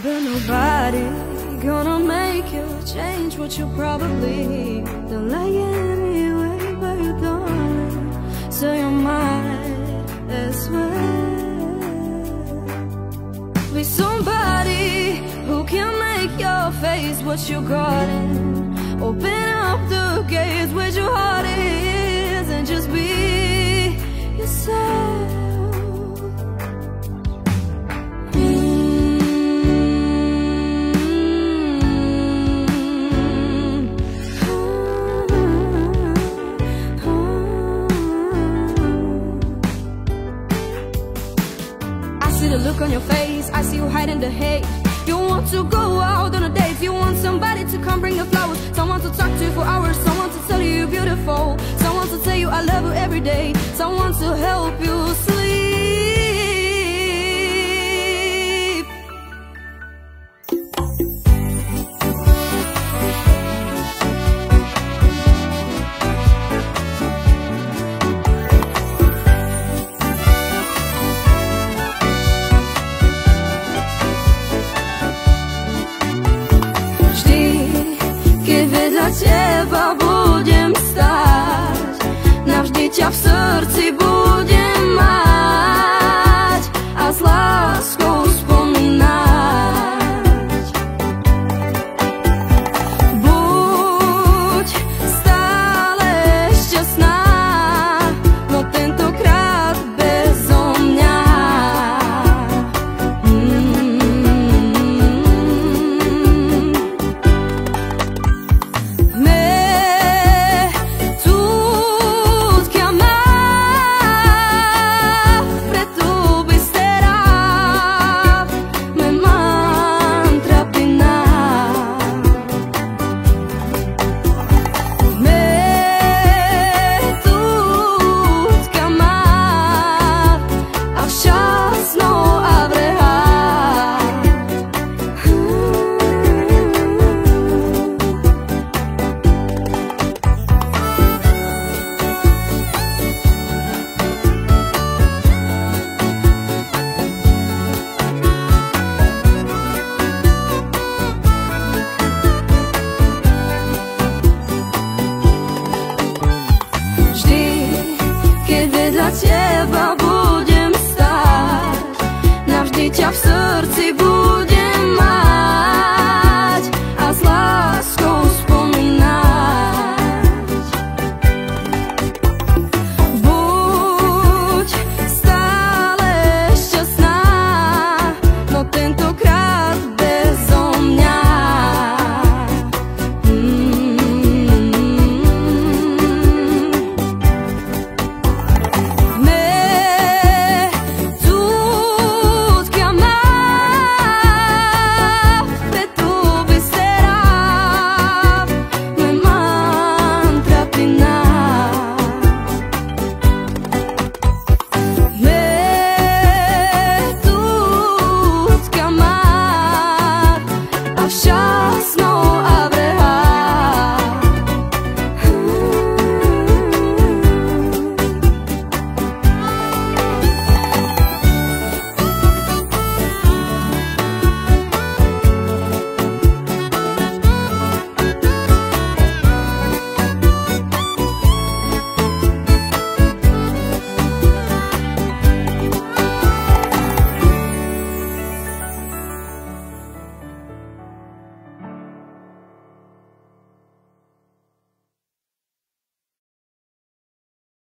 But nobody gonna make you change what you probably don't like anyway. But you don't, so you might as well be somebody who can make your face what you got in. Open up the gates where your heart is and just be yourself. The look on your face, I see you hiding the hate. You want to go out on a date, you want somebody to come bring you flowers, someone to talk to you for hours, someone to tell you you're beautiful, someone to tell you I love you every day, someone to help you sleep. Teba budem stáť, navždy ťa v srdci budem.